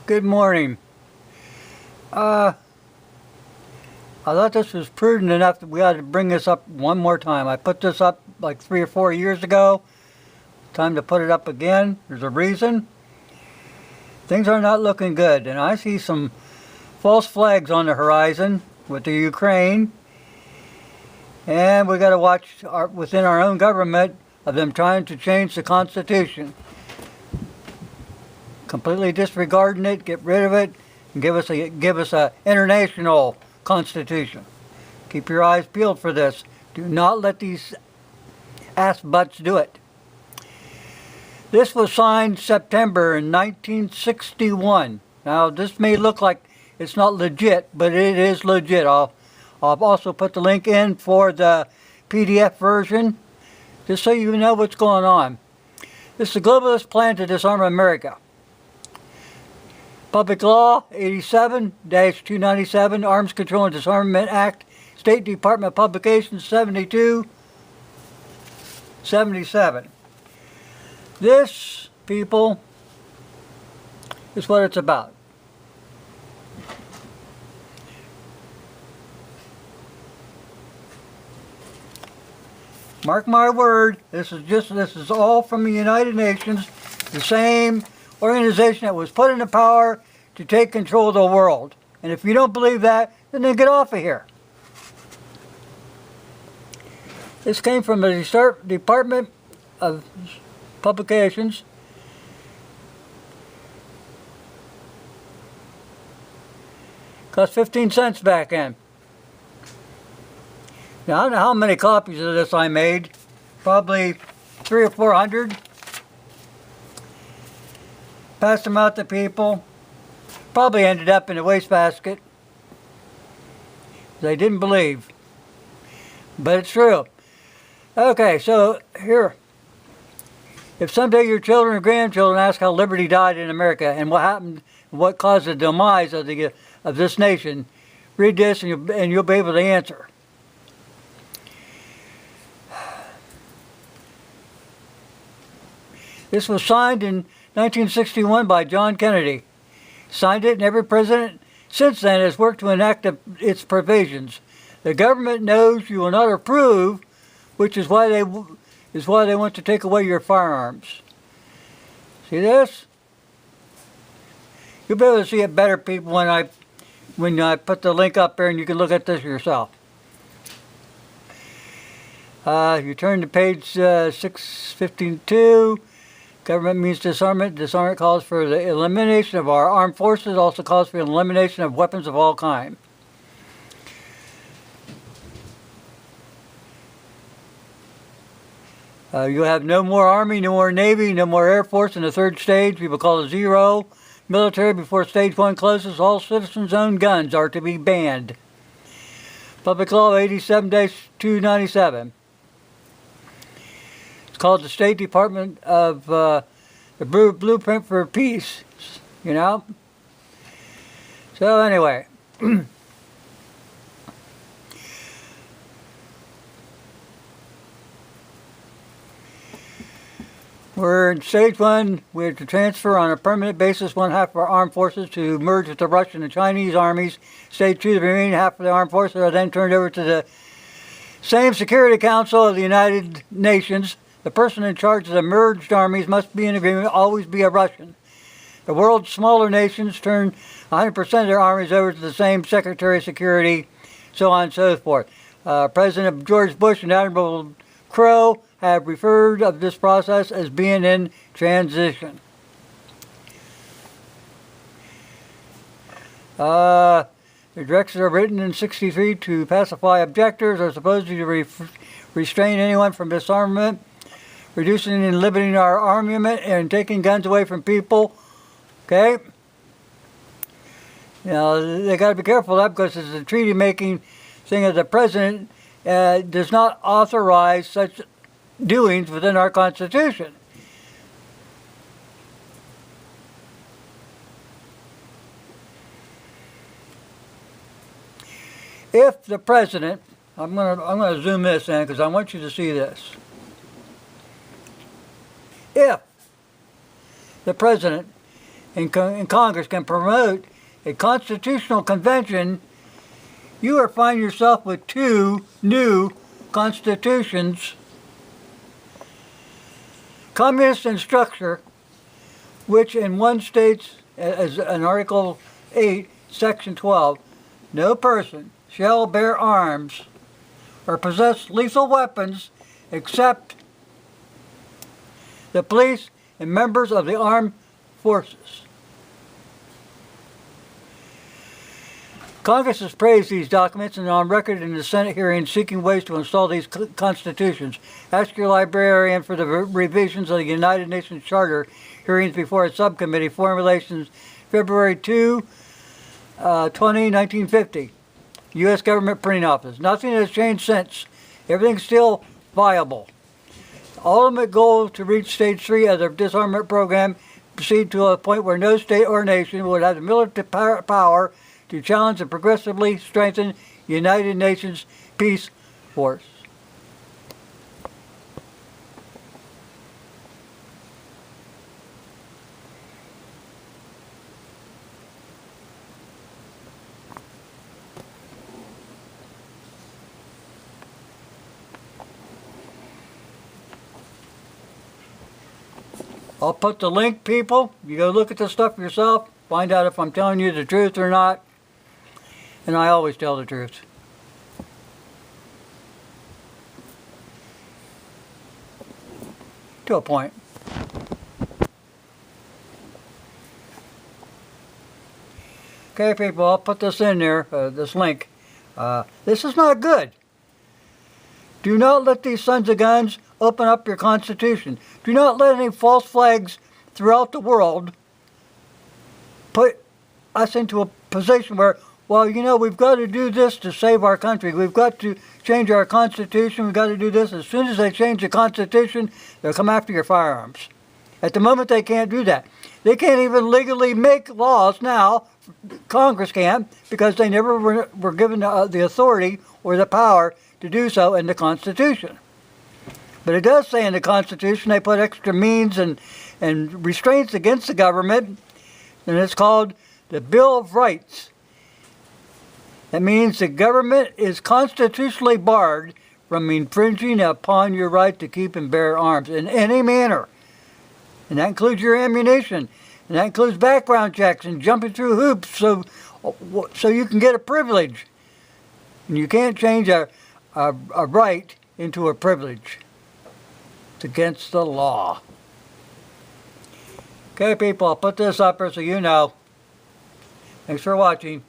Good morning. Uh, I thought this was prudent enough that we ought to bring this up one more time. I put this up like 3 or 4 years ago. Time to put it up again. There's a reason. Things are not looking good, and I see some false flags on the horizon with the Ukraine. And we got to watch within our own government of them trying to change the Constitution. Completely disregarding it, get rid of it, and give us a international Constitution. Keep your eyes peeled for this. Do not let these ass butts do it. This was signed September in 1961. Now, this may look like it's not legit, but it is legit. I'll also put the link in for the PDF version, just so you know what's going on. This is the globalist plan to disarm America. Public Law 87-297, Arms Control and Disarmament Act, State Department Publications 72-77. This, people, is what it's about. Mark my word, this is all from the United Nations, the same organization that was put into power to take control of the world. And if you don't believe that, then get off of here. This came from the Department of Publications. Cost 15 cents back then. Now, I don't know how many copies of this I made. Probably 300 or 400. Passed them out to people. Probably ended up in a wastebasket. They didn't believe. But it's true. Okay, so here. If someday your children or grandchildren ask how liberty died in America and what happened, what caused the demise of this nation, read this and you'll be able to answer. This was signed in 1961 by John Kennedy. Signed it, and every president since then has worked to enact its provisions. The government knows you will not approve, which is why they want to take away your firearms. See this? You'll be able to see it better, people, when I put the link up there, and you can look at this yourself. You turn to page 652. Government means disarmament. Disarmament calls for the elimination of our armed forces, also calls for the elimination of weapons of all kinds. You have no more Army, no more Navy, no more Air Force in the third stage. People call it zero. Military, before stage 1 closes, all citizens-owned guns are to be banned. Public Law 87-297. It's called the State Department of the Blueprint for Peace, you know? So anyway. We're in stage 1. We have to transfer on a permanent basis 1/2 of our armed forces to merge with the Russian and Chinese armies. Stage 2, the remaining half of the armed forces are then turned over to the same Security Council of the United Nations. The person in charge of the merged armies must be in agreement, always be a Russian. The world's smaller nations turn 100% of their armies over to the same Secretary of Security, so on and so forth. President George Bush and Admiral Crowe have referred of this process as being in transition. The directives are written in 63 to pacify objectors, are supposed to restrain anyone from disarmament, reducing and limiting our armament, and taking guns away from people. Okay? Now, they got to be careful of that because it's a treaty-making thing that the president does not authorize such doings within our Constitution. If the president, I'm gonna zoom this in because I want you to see this. If the president in Congress can promote a constitutional convention, you will find yourself with 2 new constitutions, communist in structure, which in one states, as in Article 8, Section 12, no person shall bear arms or possess lethal weapons except the police and members of the armed forces. Congress has praised these documents and on record in the Senate hearing seeking ways to install these constitutions. Ask your librarian for the revisions of the United Nations Charter hearings before a subcommittee, formulations February 2, 1950. U.S. Government Printing Office. Nothing has changed since. Everything's still viable. Ultimate goal to reach stage 3 of the disarmament program, proceed to a point where no state or nation would have the military power to challenge and progressively strengthen United Nations peace force. I'll put the link, people. You go look at the stuff yourself, find out if I'm telling you the truth or not. And I always tell the truth. To a point. Okay, people, I'll put this in there, this link. This is not good. Do not let these sons of guns open up your Constitution. Do not let any false flags throughout the world put us into a position where, well, you know, we've got to do this to save our country. We've got to change our Constitution. We've got to do this. As soon as they change the Constitution, they'll come after your firearms. At the moment, they can't do that. They can't even legally make laws now. Congress can't, because they never were given the authority or the power to do so in the Constitution. But it does say in the Constitution they put extra means and restraints against the government, and it's called the Bill of Rights. That means the government is constitutionally barred from infringing upon your right to keep and bear arms in any manner. And that includes your ammunition. And that includes background checks and jumping through hoops so you can get a privilege. And you can't change a right into a privilege. It's against the law. Okay, people, I'll put this up here so you know. Thanks for watching.